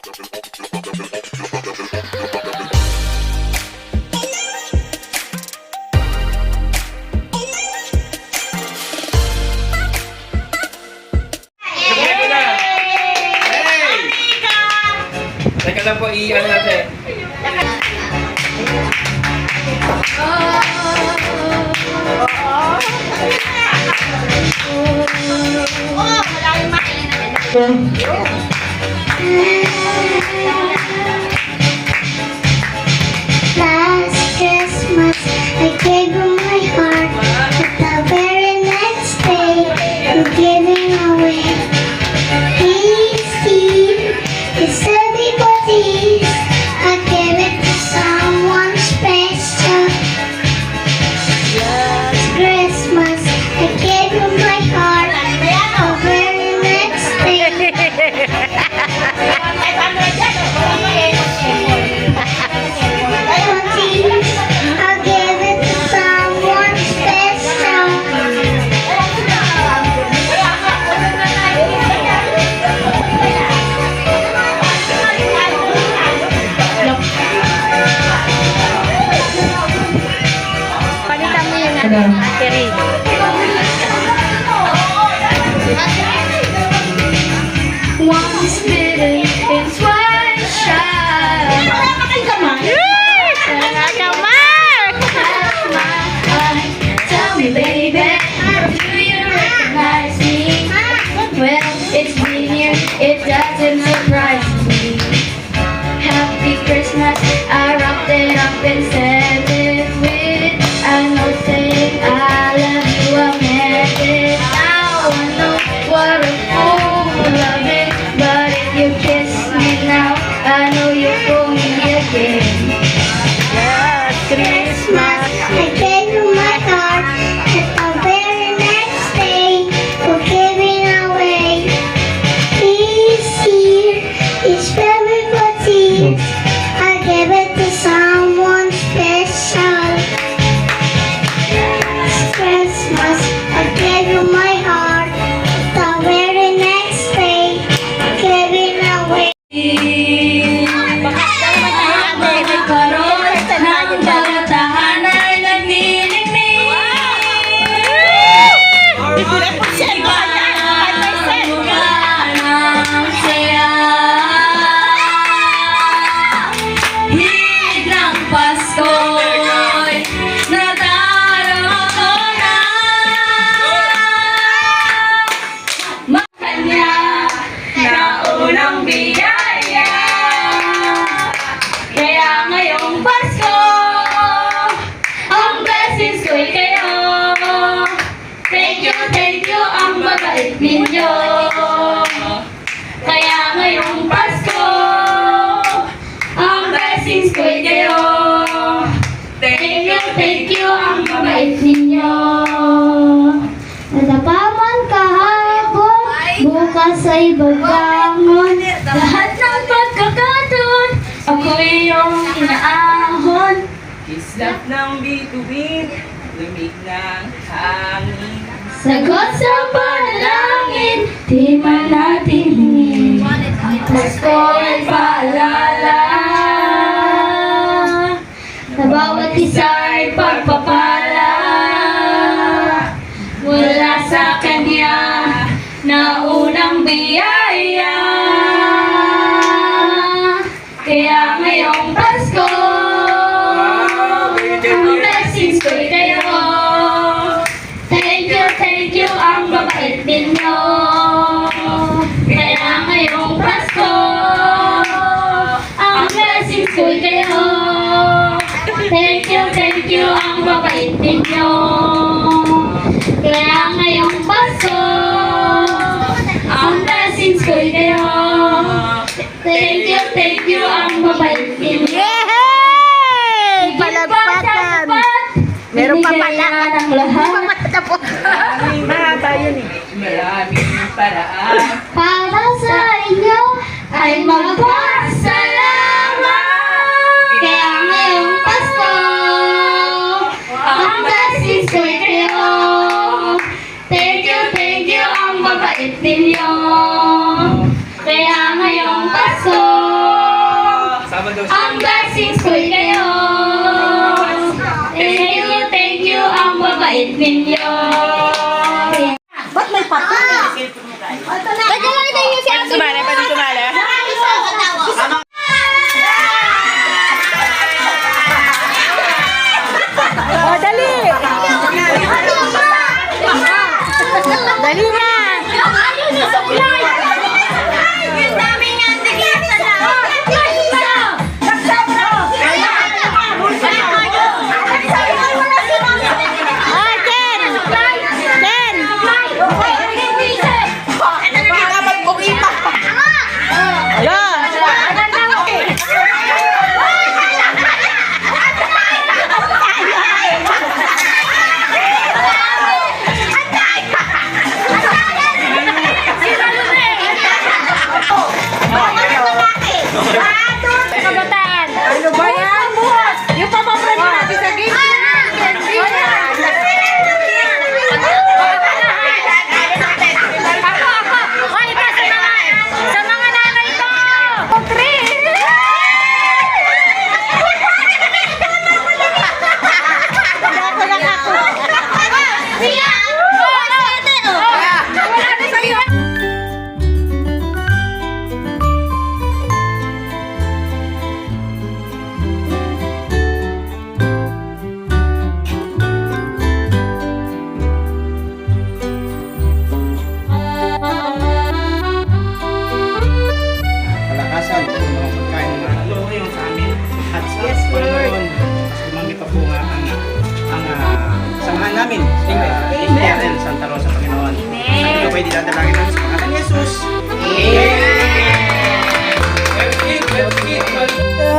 Teka lang po, i-ano natin. Last Christmas, I gave you my heart, but the very next day, you're giving away. Please, it's everybody's. I gave it to someone special. Last Christmas, I gave you my heart, the very next day. I'll give it to someone special. Palitan mo yung ano, Terry. Once bitten, twice shy. Tell me, baby, do you recognize me? Well, it's been here, it doesn't surprise me. Happy Christmas, I wrapped it up and sent it with a note saying I love you, I meant it. Now I know what a fool I've been, but if you kiss me now, I know you'll fool me again. Last Christmas. I gave you my heart, and the very next day, we're giving away. This year is everybody's. I gave it to someone special. Last Christmas, I gave you my heart, the very next day, we're giving away. Unang biyaya. Kaya ngayong Pasko, ang blessings ko'y kayo. Thank you, ang babait ninyo. Kaya ngayong Pasko, ang blessings ko'y kayo. Thank you, ang babait ninyo. Natapaman kahapon, bukas ay babangon. Lahat ng pagkakataon, ako'y iyong inaahon. Kislap ng bituin, lamig ng hangin. Sagot sa panalangin, di man natin hingin. Ang Pasko ay paalala, na bawat isa ay pagpapala. Mula sa Kanya na unang biyaya. Kaya ngayong Pasko, ang blessings ko'y kayo. Thank you, ang babait ninyo. Kaya ngayong Pasko, ang blessings ko'y kayo. Thank you, ang babait ninyo. Kaya ngayong Pasko, ang blessings ko'y kayo. Thank you, ang babait ninyo. Yay! Palagpakan. Meron pa pala. Ng lahat. Mahaba yun eh. Maraming paraan. Para sa inyo Ay magpasalamat. Kaya ngayong Pasko, ang blessings ko'y kayo. Thank you, ang babait ninyo. Kaya ngayong Pasko, blessings po kayo. Thank you, ang babait ninyo. Ba't may pata? Teka lang, ito yung siya. Sumali, pwede sumali. Oh, dali! Dali na! Ayun na supply! Yung dami nga tigisa na! Ah, Ken! Ken! Ala! Kabataan! Ano ba yan? Yung papapremi natin sa game. Sa mga nanay ko! Ako lang ako. Wala na sa'yo. Kalakasan po ng mga pagkain ng mga yung sa amin. At sa Panginoon, mas lumami pa po nga ang samahan namin sa PRL Santa Rosa, Panginoon. At ito pa'y dinadalangin namin sa pangalan ni Jesus.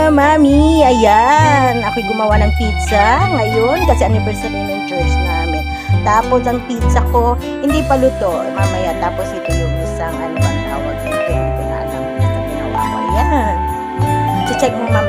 Mami, ayan. Ako'y gumawa ng pizza ngayon kasi anniversary ng church namin. Tapos ang pizza ko, hindi pa luto. Mamaya, tapos ito yung isang, ano bang tawag dito, hindi ko na alam. Basta ginawa ko. Ayan. Check mo, mama.